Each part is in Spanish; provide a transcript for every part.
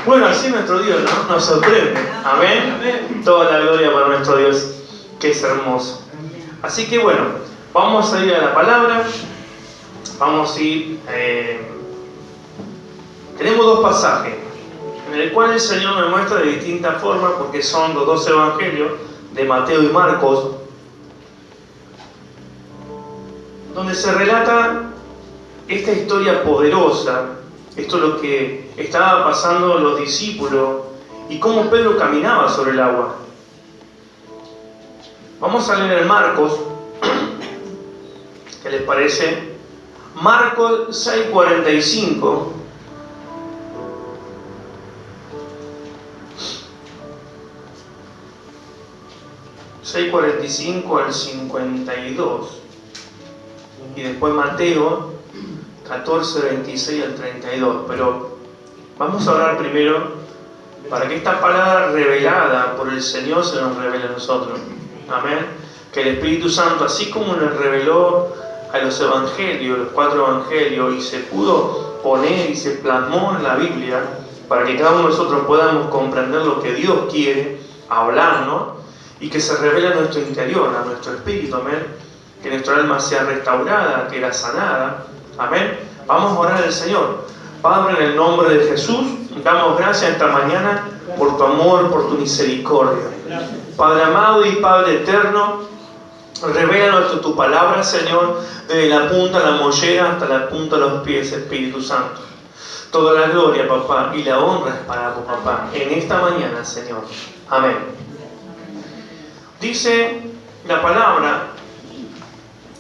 Bueno, así nuestro Dios, ¿no? Nos sorprende. Amén. Toda la gloria para nuestro Dios, que es hermoso. Así que bueno, vamos a ir a la palabra. Vamos a ir... Tenemos dos pasajes, en el cual el Señor me muestra de distintas formas, porque son los dos evangelios, de Mateo y Marcos, donde se relata esta historia poderosa. Esto es lo que estaba pasando los discípulos y cómo Pedro caminaba sobre el agua. Vamos a leer en Marcos. ¿Qué les parece? Marcos 6:45. al 52. Y después Mateo 14:26 al 32. Pero vamos a orar primero para que esta palabra revelada por el Señor se nos revele a nosotros. Amén. Que el Espíritu Santo, así como nos reveló a los evangelios, los 4 evangelios, y se pudo poner y se plasmó en la Biblia, para que cada uno de nosotros podamos comprender lo que Dios quiere hablarnos, y que se revele a nuestro interior, a nuestro espíritu. Amén. Que nuestra alma sea restaurada, que era sanada. Amén. Vamos a orar al Señor. Padre, en el nombre de Jesús, damos gracias esta mañana por tu amor, por tu misericordia. Padre amado y Padre eterno, revélanos tu palabra, Señor, desde la punta de la mollera hasta la punta de los pies, Espíritu Santo. Toda la gloria, papá, y la honra es para tu papá, en esta mañana, Señor. Amén. Dice la palabra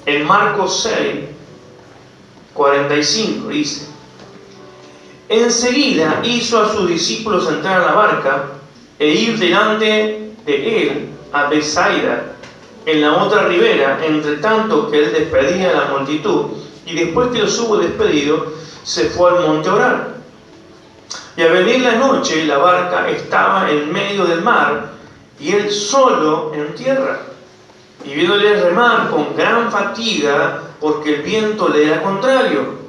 en Marcos 6:45, dice: enseguida hizo a sus discípulos entrar a la barca e ir delante de él a Betsaida, en la otra ribera, entre tanto que él despedía a la multitud, y después que los hubo despedido, se fue al monte a orar. Y al venir la noche, la barca estaba en medio del mar, y él solo en tierra. Y viéndole remar con gran fatiga, porque el viento le era contrario.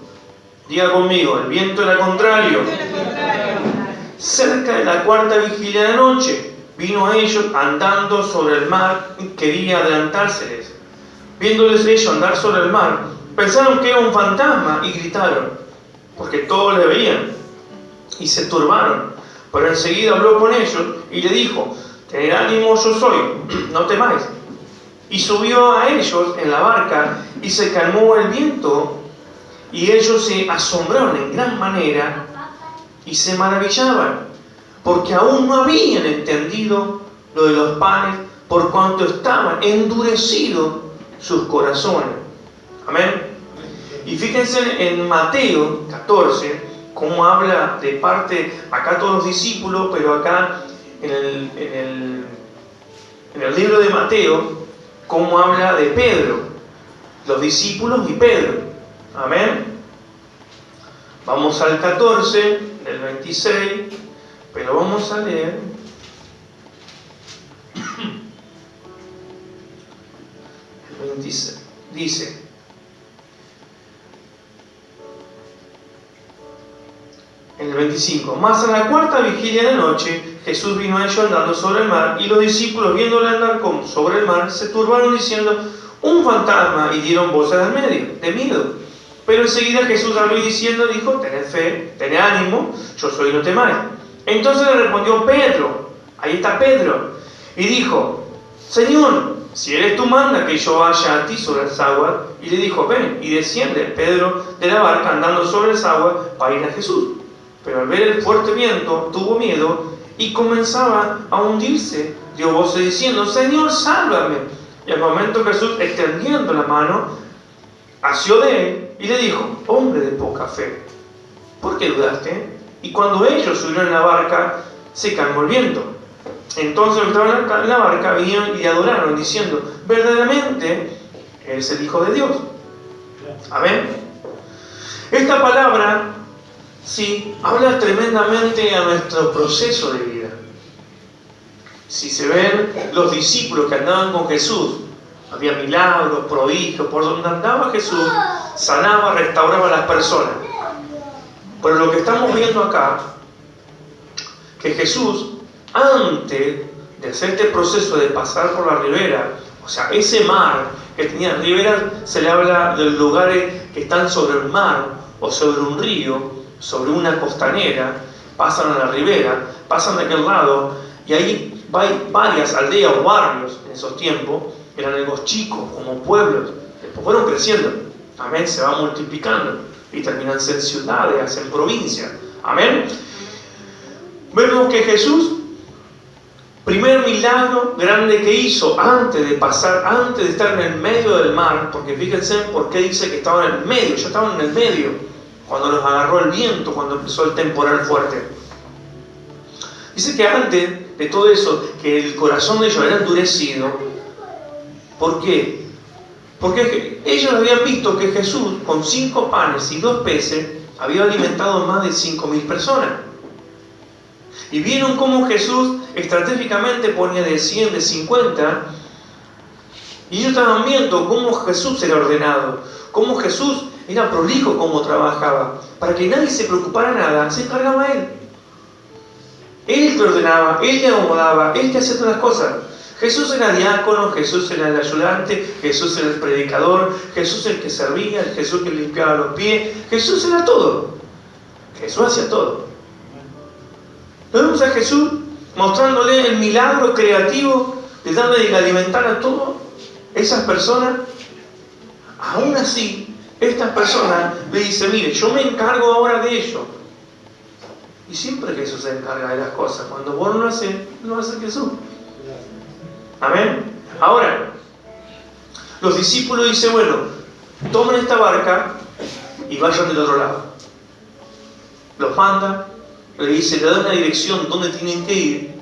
Diga conmigo, el viento era contrario. Cerca de la 4ª vigilia de la noche, vino a ellos andando sobre el mar, y quería adelantárseles. Viéndoles ellos andar sobre el mar, pensaron que era un fantasma y gritaron, porque todos le veían, y se turbaron. Pero enseguida habló con ellos y le dijo: tened ánimo, yo soy, no temáis. Y subió a ellos en la barca y se calmó el viento, y ellos se asombraron en gran manera y se maravillaban, porque aún no habían entendido lo de los panes, por cuanto estaban endurecidos sus corazones. Amén. Y fíjense en Mateo 14, cómo habla de parte, acá todos los discípulos, pero acá en el libro de Mateo, cómo habla de Pedro, los discípulos y Pedro. Amén. Vamos al 14, del 26, pero vamos a leer el 26. Dice: en el 25, mas a la 4ª vigilia de la noche, Jesús vino a ellos andando sobre el mar, y los discípulos, viéndole andar sobre el mar, se turbaron diciendo: un fantasma, y dieron voces de miedo. Pero enseguida Jesús habló y diciendo, dijo: tened fe, tened ánimo, yo soy, no temáis. Entonces le respondió Pedro, ahí está Pedro, y dijo: Señor, si eres tú, manda que yo vaya a ti sobre las aguas. Y le dijo: ven. Y desciende Pedro de la barca andando sobre las aguas para ir a Jesús. Pero al ver el fuerte viento tuvo miedo y comenzaba a hundirse. Dio voces diciendo: Señor, sálvame. Y al momento Jesús, extendiendo la mano, asió de él y le dijo: hombre de poca fe, ¿por qué dudaste? Y cuando ellos subieron en la barca, se calmó el viento. Entonces los que estaban en la barca vinieron y le adoraron, diciendo: verdaderamente es el Hijo de Dios. Amén. Esta palabra, sí, habla tremendamente a nuestro proceso de vida. Si se ven los discípulos que andaban con Jesús, había milagros, prodigios, por donde andaba Jesús, sanaba, restauraba a las personas. Pero lo que estamos viendo acá, que Jesús, antes de hacer este proceso de pasar por la ribera, o sea, ese mar que tenía ribera, se le habla de los lugares que están sobre el mar o sobre un río, sobre una costanera, pasan a la ribera, pasan de aquel lado, y ahí hay varias aldeas o barrios en esos tiempos, eran algo chicos, como pueblos, después fueron creciendo, amén, se va multiplicando, y terminan en ciudades, en provincias, amén. Vemos que Jesús, primer milagro grande que hizo antes de pasar, antes de estar en el medio del mar, porque fíjense por qué dice que estaban en el medio, ya estaban en el medio, cuando los agarró el viento, cuando empezó el temporal fuerte. Dice que antes de todo eso, que el corazón de ellos era endurecido. ¿Por qué? Porque ellos habían visto que Jesús, con 5 panes y 2 peces, había alimentado más de 5.000 personas. Y vieron cómo Jesús estratégicamente ponía de 100, de 50, y ellos estaban viendo cómo Jesús era ordenado, cómo Jesús era prolijo, cómo trabajaba. Para que nadie se preocupara nada, se encargaba Él. Él te ordenaba, Él te acomodaba, Él te hacía todas las cosas. Jesús era diácono, Jesús era el ayudante, Jesús era el predicador, Jesús el que servía, el Jesús que limpiaba los pies, Jesús era todo. Jesús hacía todo. Vemos a Jesús mostrándole el milagro creativo de darle de alimentar a todas esas personas. Aún así, estas personas le dicen, mire, yo me encargo ahora de ello. Y siempre Jesús se encarga de las cosas. Cuando vos no lo haces, lo hace Jesús. Amén. Ahora, los discípulos dicen, bueno, tomen esta barca y vayan del otro lado. Los manda, le dice, le da una dirección donde tienen que ir.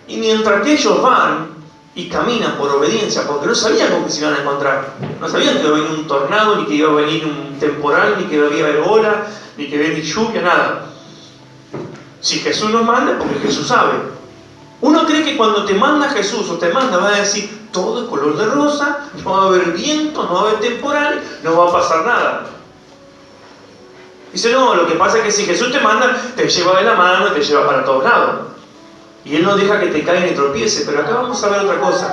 Y mientras que ellos van y caminan por obediencia, porque no sabían con qué se iban a encontrar. No sabían que iba a venir un tornado, ni que iba a venir un temporal, ni que iba a haber ola, ni que iba a venir lluvia, nada. Si Jesús nos manda, porque Jesús sabe. Uno cree que cuando te manda Jesús o te manda, va a decir, todo es color de rosa, no va a haber viento, no va a haber temporal, no va a pasar nada. Dice, no, lo que pasa es que si Jesús te manda, te lleva de la mano y te lleva para todos lados. Y Él no deja que te caiga ni tropiece. Pero acá vamos a ver otra cosa.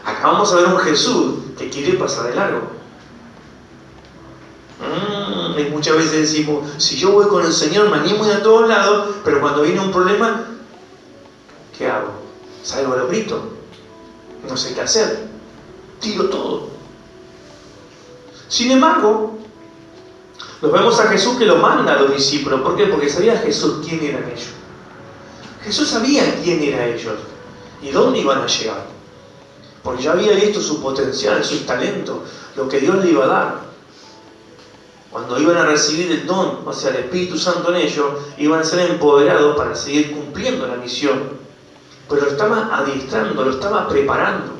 Acá vamos a ver un Jesús que quiere pasar de largo. Y muchas veces decimos, si yo voy con el Señor, me animo a todos lados, pero cuando viene un problema, ¿qué hago? Salgo a los gritos. No sé qué hacer. Tiro todo. Sin embargo, nos vemos a Jesús que lo manda a los discípulos. ¿Por qué? Porque sabía Jesús quién eran ellos. Jesús sabía quién eran ellos y dónde iban a llegar. Porque ya había visto su potencial, sus talentos, lo que Dios le iba a dar. Cuando iban a recibir el don, o sea, el Espíritu Santo en ellos, iban a ser empoderados para seguir cumpliendo la misión. Pero lo estaba adiestrando, lo estaba preparando.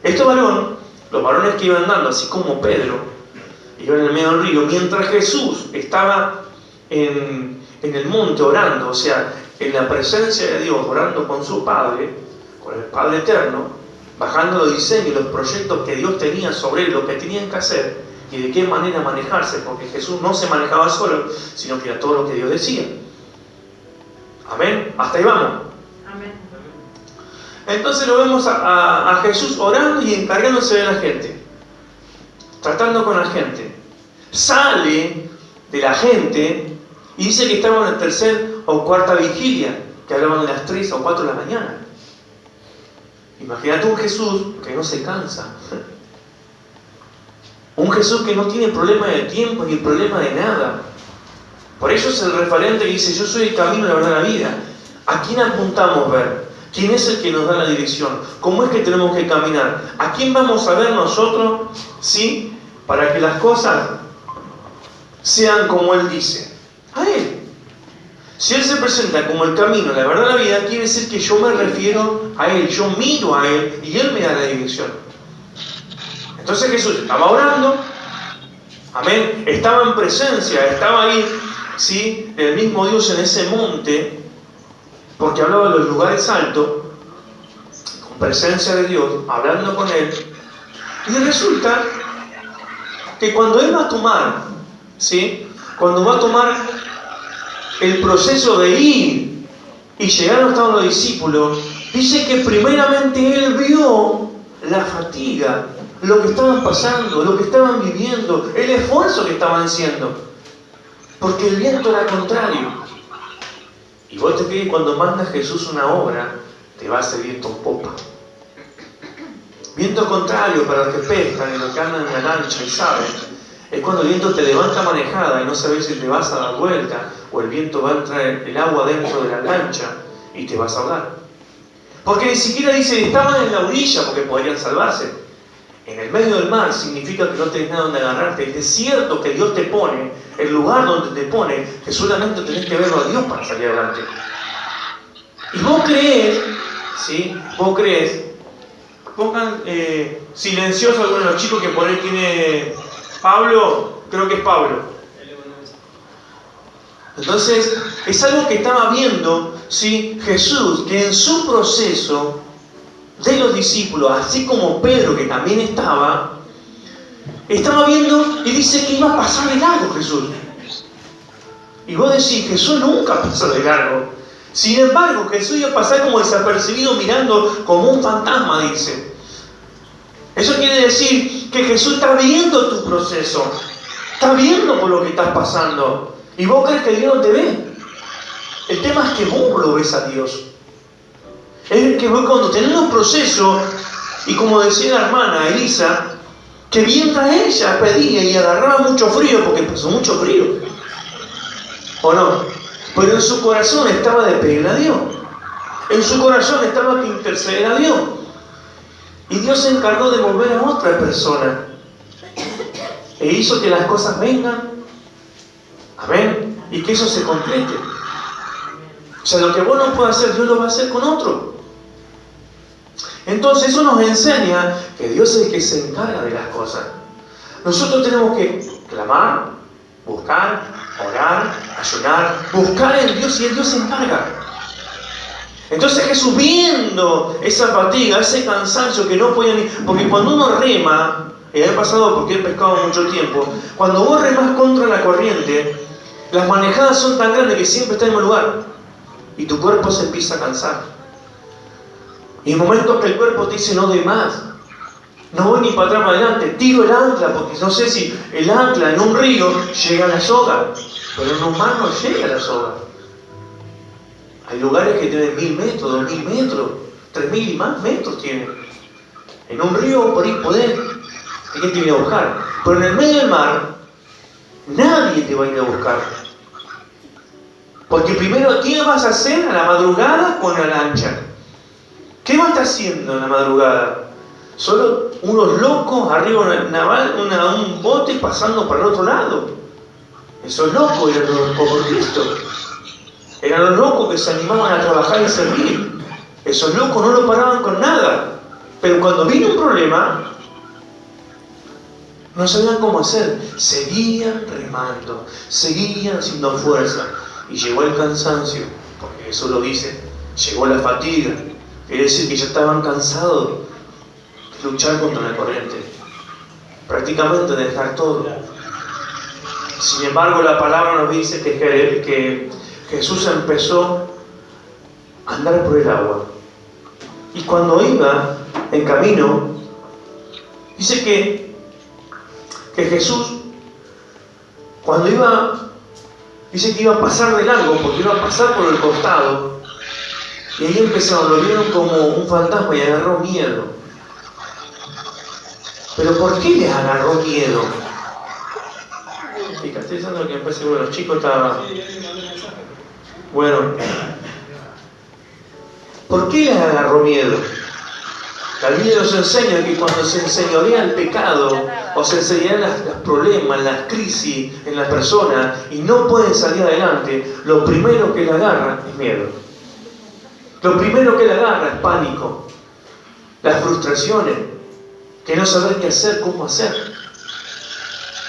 Estos varones, los varones que iban dando, así como Pedro, iban en el medio del río, mientras Jesús estaba en el monte orando, o sea, en la presencia de Dios, orando con su Padre, con el Padre Eterno, bajando los diseños, los proyectos que Dios tenía sobre él, lo que tenían que hacer y de qué manera manejarse, porque Jesús no se manejaba solo, sino que era todo lo que Dios decía. Amén. Hasta ahí vamos. Amén. Entonces lo vemos a Jesús orando y encargándose de la gente, tratando con la gente. Sale de la gente y dice que estaban en la tercera o cuarta vigilia, que hablaban de las 3 o 4 de la mañana. Imagínate un Jesús que no se cansa. Un Jesús que no tiene problema de tiempo ni problema de nada. Por eso es el referente que dice, yo soy el camino, la verdad, la vida. ¿A quién apuntamos ver? ¿Quién es el que nos da la dirección? ¿Cómo es que tenemos que caminar? ¿A quién vamos a ver nosotros? ¿Sí? Para que las cosas sean como Él dice. A Él. Si Él se presenta como el camino, la verdad, la vida, quiere decir que yo me refiero a Él, yo miro a Él y Él me da la dirección. Entonces Jesús estaba orando, amén, estaba en presencia, estaba ahí, ¿sí?, el mismo Dios en ese monte, porque hablaba de los lugares altos, con presencia de Dios, hablando con Él, y resulta que cuando Él va a tomar, ¿sí?, cuando va a tomar el proceso de ir y llegar hasta los discípulos, dice que primeramente él vio la fatiga, lo que estaban pasando, lo que estaban viviendo, el esfuerzo que estaban haciendo. Porque el viento era contrario. Y vos te crees que cuando manda Jesús una obra, te va a hacer viento en popa. Viento contrario para los que pescan y los que andan en la lancha y saben, es cuando el viento te levanta manejada y no sabes si te vas a dar vuelta o el viento va a entrar el agua dentro de la lancha y te vas a ahogar. Porque ni siquiera dice estaban en la orilla porque podrían salvarse. En el medio del mar significa que no tenés nada donde agarrarte. El desierto que Dios te pone, el lugar donde te pone, que solamente tenés que verlo a Dios para salir adelante. Y vos creés, ¿sí? Vos creés. Pongan silencioso a alguno de los chicos que por ahí tiene Pablo, creo que es Pablo. Entonces, es algo que estaba viendo, ¿sí? Jesús, que en su proceso de los discípulos, así como Pedro, que también estaba viendo y dice que iba a pasar de largo Jesús. Y vos decís, Jesús nunca pasa de largo. Sin embargo, Jesús iba a pasar como desapercibido mirando como un fantasma, dice. Eso quiere decir que Jesús está viendo tu proceso, está viendo por lo que estás pasando. Y vos crees que Dios no te ve. El tema es que vos lo ves a Dios. Es que vos cuando tenés un proceso, y como decía la hermana Elisa, que mientras ella pedía y agarraba mucho frío, porque pasó mucho frío, ¿o no? Pero en su corazón estaba de pedirle a Dios. En su corazón estaba que interceder a Dios. Y Dios se encargó de mover a otra persona. E hizo que las cosas vengan. Amén. Y que eso se complete. O sea, lo que vos no puedes hacer, Dios lo va a hacer con otro. Entonces eso nos enseña que Dios es el que se encarga de las cosas. Nosotros tenemos que clamar, buscar, orar, ayunar, buscar en Dios y el Dios se encarga. Entonces Jesús, viendo esa fatiga, ese cansancio que no podía ni... Porque cuando uno rema, y he pasado porque he pescado mucho tiempo, cuando vos remas contra la corriente, las manejadas son tan grandes que siempre está en el mismo lugar. Y tu cuerpo se empieza a cansar. Y en momentos que el cuerpo te dice no doy más, no voy ni para atrás para adelante, tiro el ancla, porque no sé si el ancla en un río llega a la soga, pero en un mar no llega a la soga. Hay lugares que tienen 1000 metros, 2000 metros, 3000 y más metros tienen. En un río por ahí podés, hay que te viene a buscar. Pero en el medio del mar, nadie te va a ir a buscar. Porque primero, ¿qué vas a hacer a la madrugada con la lancha? ¿Qué vas a estar haciendo en la madrugada? Solo unos locos arriba de un bote pasando para el otro lado. Esos locos eran los por Cristo. Eran los locos que se animaban a trabajar y servir. Esos locos no lo paraban con nada. Pero cuando vino un problema, no sabían cómo hacer. Seguían remando, seguían haciendo fuerza. Y llegó el cansancio, porque eso lo dice. Llegó la fatiga. Quiere decir que ya estaban cansados de luchar contra la corriente. Prácticamente de dejar todo. Sin embargo, la palabra nos dice que Jesús empezó a andar por el agua. Y cuando iba en camino, dice que Jesús, cuando iba, dice que iba a pasar de largo, porque iba a pasar por el costado. Y ahí empezaron, lo vieron como un fantasma y agarró miedo. ¿Pero por qué les agarró miedo? Fíjate, estoy diciendo que empecé, bueno, los chicos estaban... Bueno, ¿por qué les agarró miedo? La Biblia nos enseña que cuando se enseñorea el pecado, o se enseñorean los problemas, las crisis en la persona, y no pueden salir adelante, lo primero que le agarra es miedo. Lo primero que le agarra es pánico, las frustraciones, que no saber qué hacer, cómo hacer.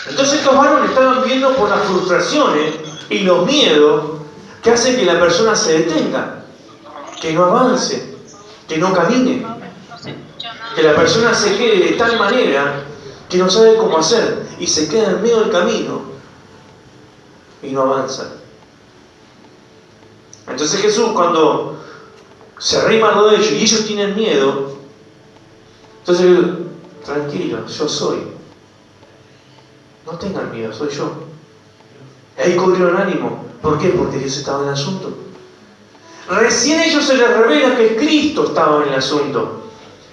Entonces estos varones estaban viendo por las frustraciones y los miedos que hacen que la persona se detenga, que no avance, que no camine, que la persona se quede de tal manera que no sabe cómo hacer y se queda en medio del camino y no avanza. Entonces Jesús, cuando se arrima algo de ellos y ellos tienen miedo, entonces tranquilo, yo soy. No tengan miedo, soy yo. Y ahí cobrieron ánimo. ¿Por qué? Porque Dios estaba en el asunto. Recién ellos se les revela que Cristo estaba en el asunto.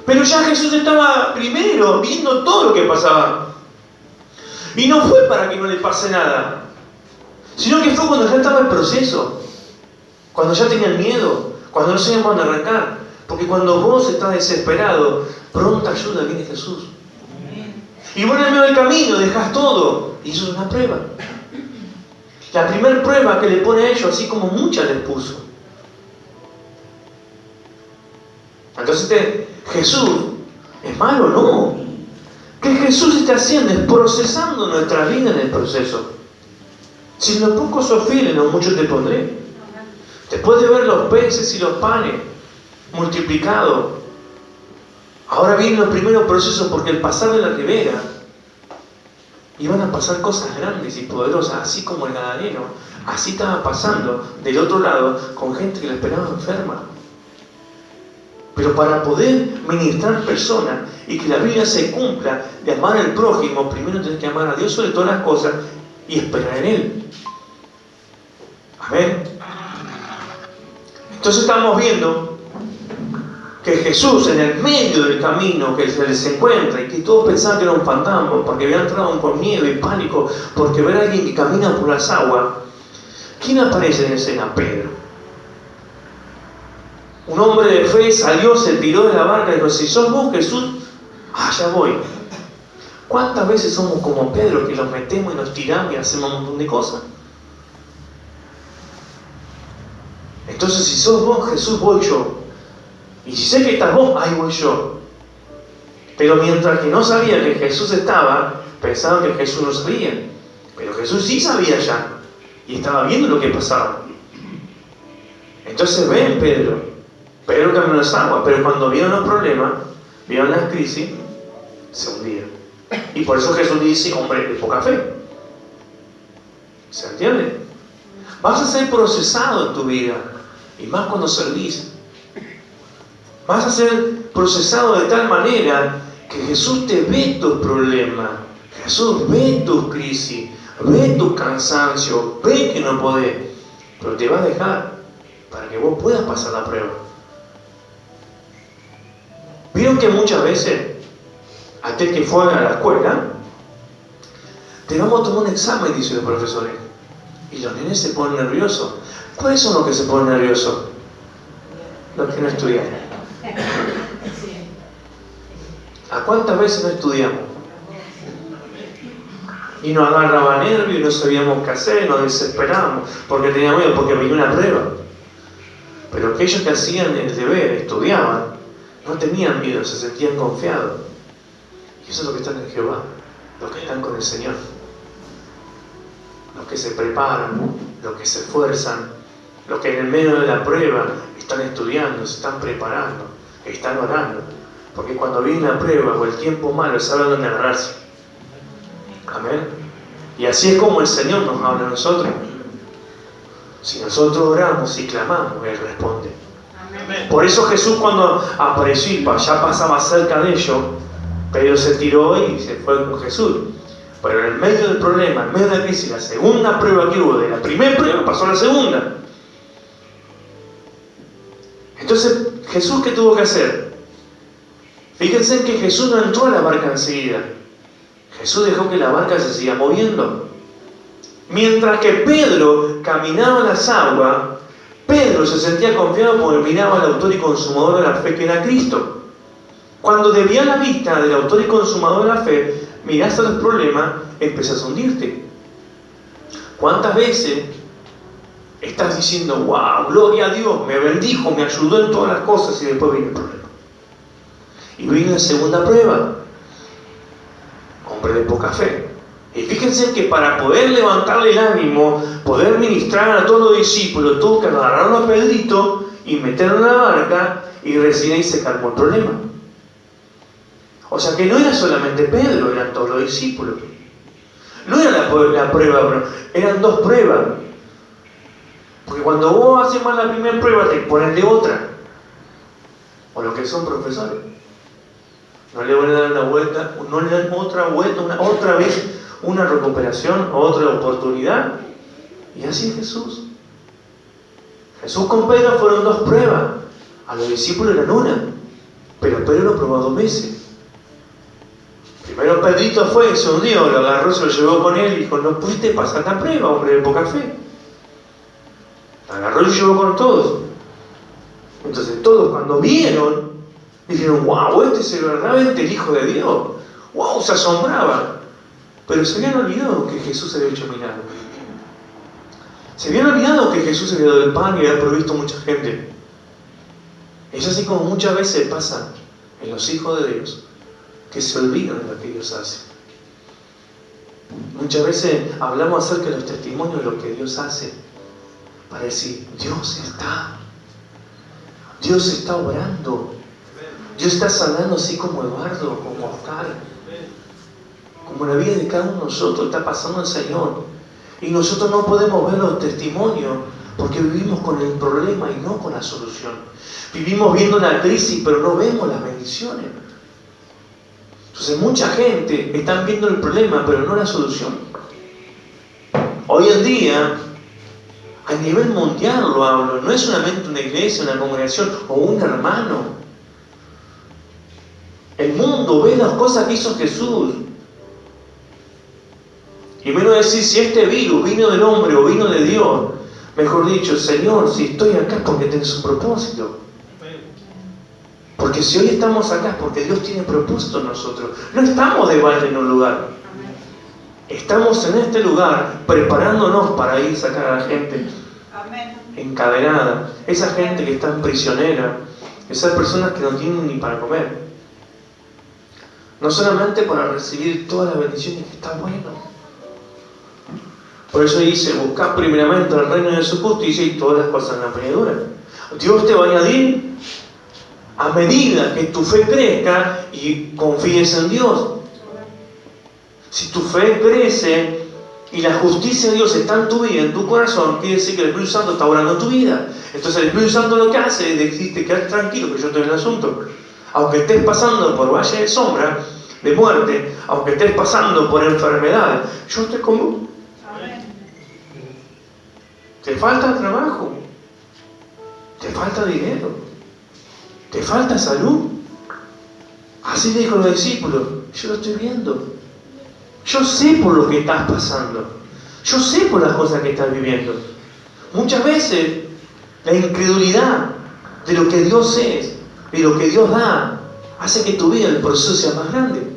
Pero ya Jesús estaba primero viendo todo lo que pasaba. Y no fue para que no le pase nada, sino que fue cuando ya estaba el proceso. Cuando ya tenían miedo, cuando no sabían cuándo arrancar. Porque cuando vos estás desesperado, pronta ayuda viene Jesús. Y vos en el medio del camino dejás todo. Y eso es una prueba. La primera prueba que le pone a ellos, así como muchas les puso. Entonces Jesús, ¿es malo? No. ¿Qué Jesús está haciendo? Es procesando nuestra vida en el proceso. Si en lo poco sos fiel, en lo mucho te pondré. Después de ver los peces y los panes multiplicados, ahora vienen los primeros procesos, porque al pasar de la ribera iban a pasar cosas grandes y poderosas, así como el Gadareno. Así estaba pasando del otro lado con gente que la esperaba enferma. Pero para poder ministrar personas y que la Biblia se cumpla de amar al prójimo, primero tienes que amar a Dios sobre todas las cosas y esperar en Él. Amén. Entonces estamos viendo que Jesús, en el medio del camino que se les encuentra, y que todos pensaban que era un fantasma, porque habían entrado con miedo y pánico, porque ver a alguien que camina por las aguas, ¿quién aparece en escena? Pedro. Un hombre de fe salió, se tiró de la barca y dijo: si sos vos, Jesús, allá voy. ¿Cuántas veces somos como Pedro, que nos metemos y nos tiramos y hacemos un montón de cosas? Entonces, si sos vos, Jesús, voy yo. Y si sé que estás vos, ahí voy yo. Pero mientras que no sabía que Jesús estaba, pensaban que Jesús no sabía. Pero Jesús sí sabía ya. Y estaba viendo lo que pasaba. Entonces ven Pedro caminó en las aguas, pero cuando vieron los problemas, vieron las crisis, se hundieron. Y por eso Jesús dice: hombre de poca fe. ¿Se entiende? Vas a ser procesado en tu vida, y más cuando servís. Vas a ser procesado de tal manera que Jesús te ve tus problemas, Jesús ve tus crisis, ve tu cansancio, ve que no podés, pero te va a dejar para que vos puedas pasar la prueba. ¿Vieron que muchas veces, aquel que fue a la escuela, te vamos a tomar un examen, dicen los profesores, y los nenes se ponen nerviosos? ¿Cuáles son los que se ponen nerviosos? Los que no estudian. ¿A cuántas veces no estudiamos? Y nos agarraba nervio y no sabíamos qué hacer, nos desesperábamos porque teníamos miedo, porque venía una prueba. Pero aquellos que hacían el deber, estudiaban, no tenían miedo, se sentían confiados. Y eso es lo que están en Jehová, los que están con el Señor, los que se preparan, los que se esfuerzan, los que en el medio de la prueba están estudiando, se están preparando, están orando, porque cuando viene la prueba o el tiempo malo, saben dónde agarrarse. Amén. Y así es como el Señor nos habla a nosotros. Si nosotros oramos y clamamos, Él responde. Amén. Por eso Jesús, cuando apareció y ya pasaba cerca de ellos, Pedro se tiró y se fue con Jesús. Pero en el medio del problema, en medio de la crisis, la segunda prueba que hubo, de la primera prueba pasó a la segunda. Entonces, ¿Jesús qué tuvo que hacer? Fíjense que Jesús no entró a la barca enseguida. Jesús dejó que la barca se siga moviendo. Mientras que Pedro caminaba en las aguas, Pedro se sentía confiado porque miraba al autor y consumador de la fe, que era Cristo. Cuando desvías la vista del autor y consumador de la fe, mirás a los problemas, empezás a hundirte. ¿Cuántas veces estás diciendo: wow, gloria a Dios, me bendijo, me ayudó en todas las cosas, y después viene el problema? Y viene la segunda prueba. Hombre de poca fe. Y fíjense que para poder levantarle el ánimo, poder ministrar a todos los discípulos, tuvo que agarrarlo a Pedrito y meterlo en la barca, y recién ahí se calmó el problema. O sea que no era solamente Pedro, eran todos los discípulos. No era la prueba, eran dos pruebas. Porque cuando vos haces mal la primera prueba, te ponen de otra. O lo que son profesores. No le van a dar una vuelta, no le dan otra vuelta, otra vez, una recuperación, otra oportunidad. Y así es Jesús. Jesús con Pedro fueron 2 pruebas. A los discípulos eran una. Pero Pedro lo probó 2 veces. Primero Pedrito fue, se hundió, lo agarró, se lo llevó con él y dijo, no pudiste pasar la prueba, hombre de poca fe. Lo agarró y lo llevó con todos. Entonces todos cuando vieron, dijeron, wow, este es verdaderamente el Hijo de Dios. Wow, se asombraban. Pero se habían olvidado que Jesús había hecho milagros. Se habían olvidado que Jesús había dado el pan y había provisto a mucha gente. Es así como muchas veces pasa en los hijos de Dios, que se olvidan de lo que Dios hace. Muchas veces hablamos acerca de los testimonios de lo que Dios hace, para decir, Dios está obrando, Dios está sanando así como Eduardo, como Oscar, como la vida de cada uno de nosotros está pasando el Señor. Y nosotros no podemos ver los testimonios porque vivimos con el problema y no con la solución. Vivimos viendo la crisis pero no vemos las bendiciones. Entonces mucha gente está viendo el problema pero no la solución. Hoy en día, a nivel mundial lo hablo, no es solamente una iglesia, una congregación o un hermano. El mundo ve las cosas que hizo Jesús. Y menos decir si este virus vino del hombre o vino de Dios. Mejor dicho, Señor, si estoy acá es porque tienes un propósito. Porque si hoy estamos acá es porque Dios tiene propósito en nosotros. No estamos de balde en un lugar. Estamos en este lugar preparándonos para ir a sacar a la gente encadenada. Esa gente que está prisionera. Esas personas que no tienen ni para comer. No solamente para recibir todas las bendiciones, que está bueno. Por eso dice, buscad primeramente el reino de su justicia y todas las cosas en la añadidura. Dios te va a añadir a medida que tu fe crezca y confíes en Dios. Si tu fe crece y la justicia de Dios está en tu vida, en tu corazón, quiere decir que el Espíritu Santo está obrando en tu vida. Entonces el Espíritu Santo lo que hace es decirte, quédate tranquilo que yo estoy en el asunto. Aunque estés pasando por valle de sombra, de muerte, aunque estés pasando por enfermedad, yo estoy con vos. Te falta trabajo, te falta dinero, te falta salud. Así le dijo a los discípulos, yo lo estoy viendo. Yo sé por lo que estás pasando. Yo sé por las cosas que estás viviendo. Muchas veces la incredulidad de lo que Dios es, de lo que Dios da, hace que tu vida, el proceso sea más grande.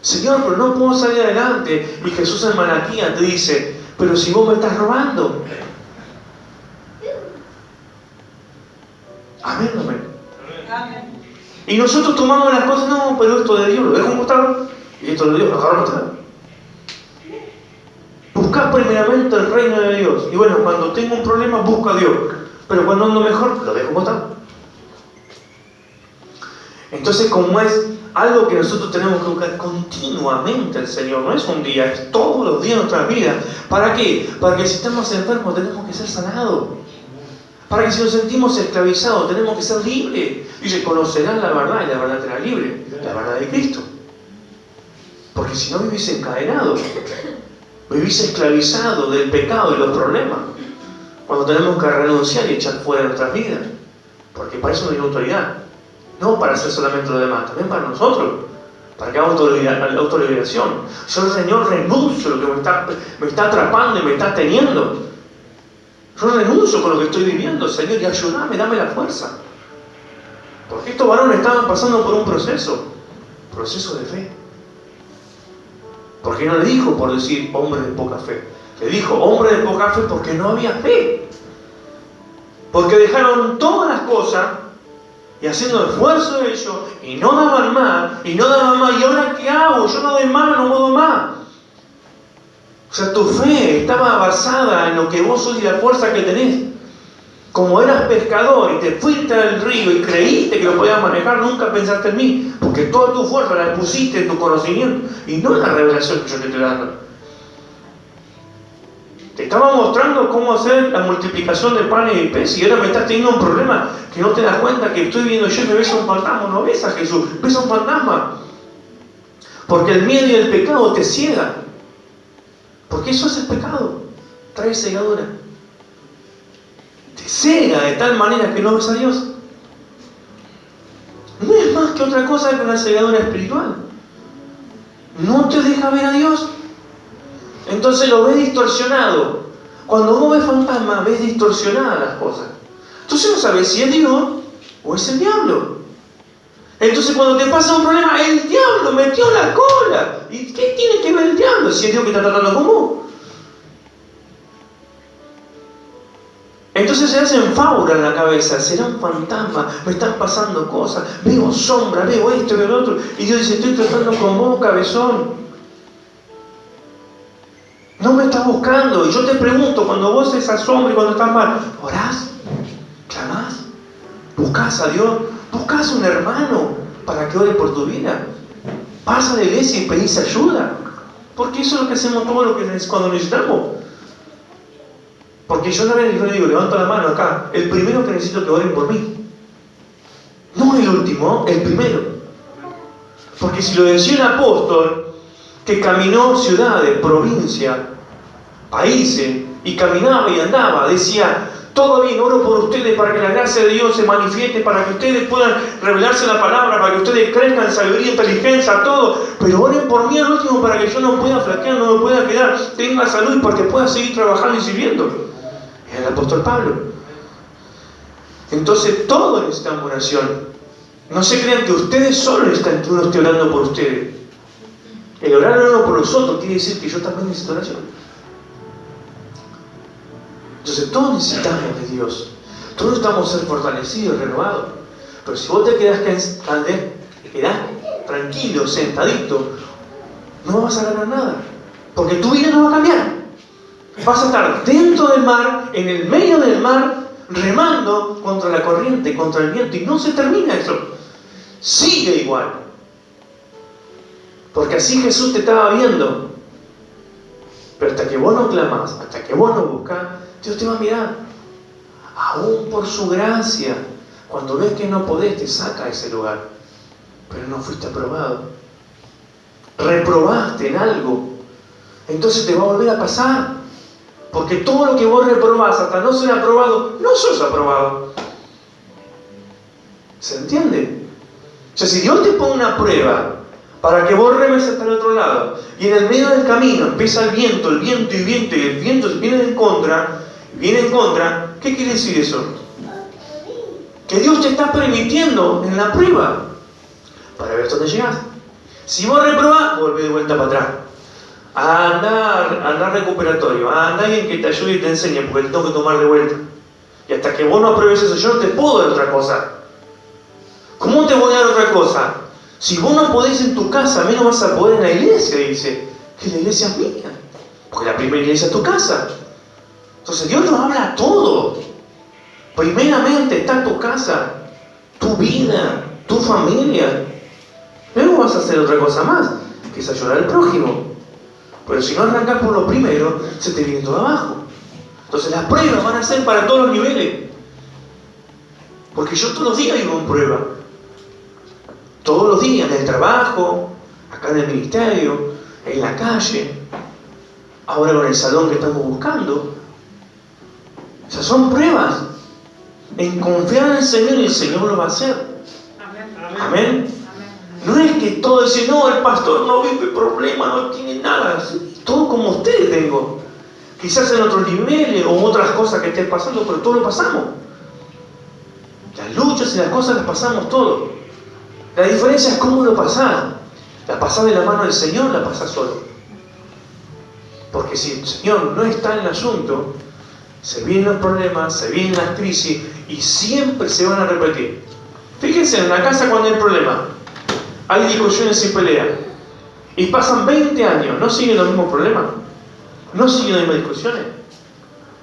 Señor, pero no puedo salir adelante. Y Jesús en Malaquías te dice, pero si vos me estás robando. Amén, amén. Y nosotros tomamos las cosas, no, pero esto de Dios lo dejo como está, y esto de Dios lo dejo como está. Buscar primeramente el reino de Dios. Y bueno, cuando tengo un problema, busco a Dios. Pero cuando ando mejor, lo dejo como está. Entonces, como es algo que nosotros tenemos que buscar continuamente al Señor, no es un día, es todos los días de nuestras vidas. ¿Para qué? Para que si estamos enfermos tenemos que ser sanados. Para que si nos sentimos esclavizados tenemos que ser libres. Dice, conocerán la verdad y la verdad te hará libre. La verdad de Cristo. Porque si no vivís encadenado, vivís esclavizado del pecado y los problemas. Cuando tenemos que renunciar y echar fuera de nuestras vidas. Porque para eso no hay autoridad. No para hacer solamente lo demás, también para nosotros. Para que hagamos autoliberación. Yo, Señor, renuncio a lo que me está atrapando y me está teniendo. Yo renuncio con lo que estoy viviendo, Señor, y ayúdame, dame la fuerza. Porque estos varones estaban pasando por un proceso de fe. Porque no le dijo por decir hombre de poca fe. Le dijo hombre de poca fe porque no había fe. Porque dejaron todas las cosas y haciendo esfuerzo de ellos, y no daban más, y ahora ¿qué hago? Yo no doy más, no puedo más. O sea, tu fe estaba basada en lo que vos sos y la fuerza que tenés. Como eras pescador y te fuiste al río y creíste que lo podías manejar, nunca pensaste en mí, porque toda tu fuerza la pusiste en tu conocimiento y no en la revelación que yo te estoy dando. Te estaba mostrando cómo hacer la multiplicación de panes y peces y ahora me estás teniendo un problema que no te das cuenta que estoy viendo yo y me ves a un fantasma. No ves a Jesús, ves a un fantasma. Porque el miedo y el pecado te ciega. Porque eso es el pecado. Trae cegadura. Te ciega de tal manera que no ves a Dios. No es más que otra cosa que una cegadura espiritual. No te deja ver a Dios. Entonces lo ves distorsionado. Cuando uno ve fantasma, ves distorsionadas las cosas. Entonces no sabes si es Dios o es el diablo. Entonces cuando te pasa un problema, el diablo metió la cola. ¿Y qué tiene que ver el diablo si es Dios que está tratando con vos? Entonces se hacen fauras en la cabeza. Será un fantasma, me están pasando cosas, veo sombra, veo esto, veo lo otro. Y Dios dice, estoy tratando con vos, cabezón. No me estás buscando. Y yo te pregunto, cuando vos estás sombra y cuando estás mal, ¿orás? ¿Clamás? ¿Buscás a Dios? ¿Buscás un hermano para que ore por tu vida? ¿Vas a la iglesia y pedís ayuda? Porque eso es lo que hacemos todo lo que cuando necesitamos. Porque yo una vez le digo, levanto la mano acá, el primero que necesito que oren por mí. No el último, el primero. Porque si lo decía un apóstol que caminó ciudades, provincias, países, y caminaba y andaba, decía, todo bien, oro por ustedes para que la gracia de Dios se manifieste, para que ustedes puedan revelarse la palabra, para que ustedes crezcan en sabiduría, inteligencia, todo, pero oren por mí al último para que yo no pueda flaquear, no me pueda quedar, tenga salud y para que pueda seguir trabajando y sirviendo. Es el apóstol Pablo. Entonces todos necesitan oración. No se crean que ustedes solo necesitan que uno esté orando por ustedes. El orar uno por los otros quiere decir que yo también necesito oración. Entonces todos necesitamos de Dios. Todos necesitamos ser fortalecidos, renovados. Pero si vos te quedás tranquilo, sentadito, no vas a ganar nada. Porque tu vida no va a cambiar. Vas a estar dentro del mar, en el medio del mar, remando contra la corriente, contra el viento. Y no se termina eso. Sigue igual. Porque así Jesús te estaba viendo. Pero hasta que vos no clamás, hasta que vos no buscás, Dios te va a mirar. Aún por su gracia. Cuando ves que no podés, te saca de ese lugar. Pero no fuiste aprobado. Reprobaste en algo. Entonces te va a volver a pasar. Porque todo lo que vos reprobás hasta no ser aprobado, no sos aprobado. ¿Se entiende? O sea, si Dios te pone una prueba para que vos remes hasta el otro lado, y en el medio del camino empieza el viento, y el viento viene en contra, ¿qué quiere decir eso? Que Dios te está permitiendo en la prueba para ver dónde llegás. Si vos reprobás, volvés de vuelta para atrás. Anda recuperatorio, anda alguien que te ayude y te enseñe, porque te tengo que tomar de vuelta. Y hasta que vos no apruebes eso, yo no te puedo dar otra cosa. ¿Cómo te voy a dar otra cosa? Si vos no podés en tu casa, menos vas a poder en la iglesia, dice. Que la iglesia es mía. Porque la primera iglesia es tu casa. Entonces Dios nos habla todo. Primeramente está tu casa, tu vida, tu familia. Luego vas a hacer otra cosa más, que es ayudar al prójimo. Pero si no arrancas por lo primero, se te viene todo abajo. Entonces las pruebas van a ser para todos los niveles. Porque yo todos los días vivo en prueba. Todos los días, en el trabajo, acá en el ministerio, en la calle, ahora con el salón que estamos buscando. O sea, son pruebas. En confiar en el Señor y el Señor lo va a hacer. Amén. Amén. No es que todo dice, no, el pastor no vive problema, no tiene nada. Todo como ustedes tengo. Quizás en otros niveles o otras cosas que estén pasando, pero todo lo pasamos. Las luchas y las cosas las pasamos todos. La diferencia es cómo lo pasás. La pasás de la mano del Señor, la pasás solo. Porque si el Señor no está en el asunto, se vienen los problemas, se vienen las crisis y siempre se van a repetir. Fíjense, en la casa cuando hay problemas, hay discusiones y peleas. Y pasan 20 años, ¿no siguen los mismos problemas? ¿No siguen las mismas discusiones?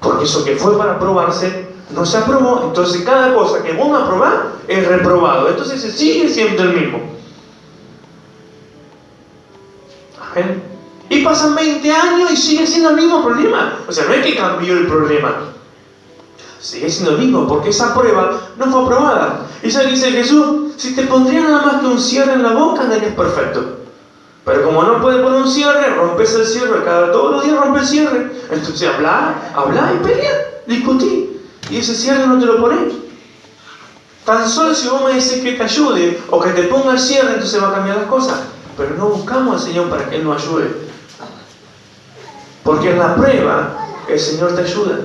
Porque eso que fue para aprobarse, no se aprobó. Entonces cada cosa que vos no aprobás es reprobado. Entonces se sigue siendo el mismo. Amén. Y pasan 20 años y sigue siendo el mismo problema. O sea, no es que cambió el problema. Sigue siendo el mismo, porque esa prueba no fue aprobada. Y ya dice Jesús, si te pondría nada más que un cierre en la boca, andarías perfecto. Pero como no puedes poner un cierre, rompes el cierre, todos los días rompes el cierre. Entonces habla y pelea, discutí. Y ese cierre no te lo pones. Tan solo si vos me decís que te ayude o que te ponga el cierre, entonces va a cambiar las cosas. Pero no buscamos al Señor para que Él nos ayude. Porque en la prueba el Señor te ayuda.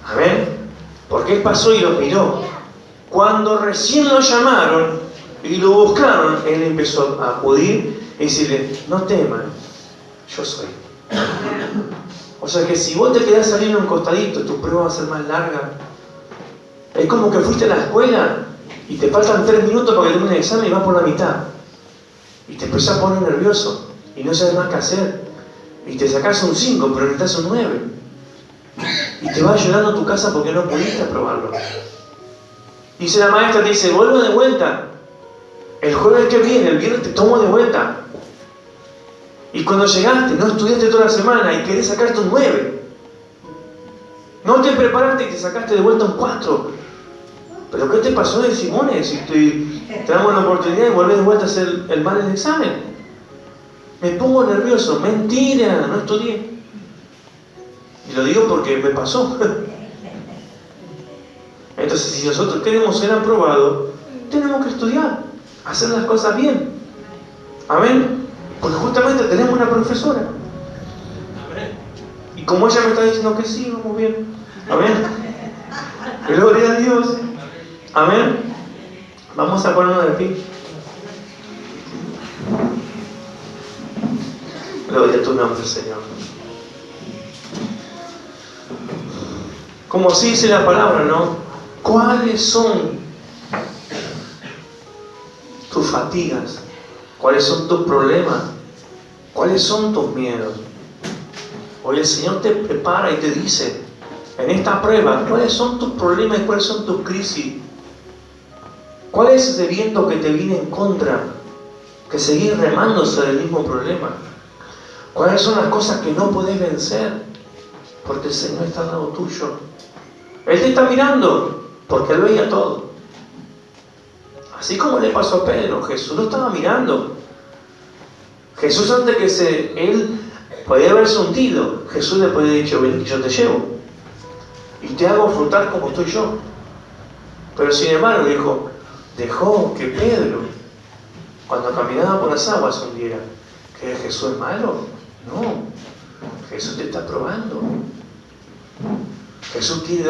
Amén. Porque Él pasó y lo miró. Cuando recién lo llamaron y lo buscaron, Él empezó a acudir y decirle, no teman, yo soy. O sea que si vos te quedás saliendo un costadito, tu prueba va a ser más larga. Es como que fuiste a la escuela y te faltan 3 minutos para que termine el examen y vas por la mitad. Y te empezás a poner nervioso y no sabes más qué hacer. Y te sacás un 5, pero necesitas un 9. Y te vas llorando a tu casa porque no pudiste aprobarlo. Dice la maestra, te dice, vuelve de vuelta. El jueves que viene, el viernes te tomo de vuelta. Y cuando llegaste, no estudiaste toda la semana y querés sacarte un 9. No te preparaste y te sacaste de vuelta un 4. ¿Pero qué te pasó de Simone? Si te damos la oportunidad de volver de vuelta a hacer el mal en el examen. Me pongo nervioso. Mentira, no estudié. Y lo digo porque me pasó. Entonces, si nosotros queremos ser aprobados, tenemos que estudiar, hacer las cosas bien. Amén. Porque justamente tenemos una profesora. Y como ella me está diciendo que sí, vamos bien. Amén. Gloria a Dios. Amén. Vamos a ponernos de pie. Gloria a tu nombre, Señor. Como así dice la palabra, ¿no? ¿Cuáles son tus fatigas? ¿Cuáles son tus problemas? ¿Cuáles son tus miedos? Hoy el Señor te prepara y te dice, en esta prueba, ¿cuáles son tus problemas y cuáles son tus crisis? ¿Cuál es ese viento que te viene en contra? Que seguís remando sobre el mismo problema. ¿Cuáles son las cosas que no podés vencer? Porque el Señor está al lado tuyo. Él te está mirando, porque Él veía todo. Así como le pasó a Pedro, Jesús lo estaba mirando. Jesús, antes que Él podía haberse hundido, Jesús le podía haber dicho, ven, yo te llevo. Y te hago flotar como estoy yo. Pero sin embargo dejó que Pedro, cuando caminaba por las aguas, se hundiera. ¿Que Jesús es malo? No. Jesús te está probando. Jesús quiere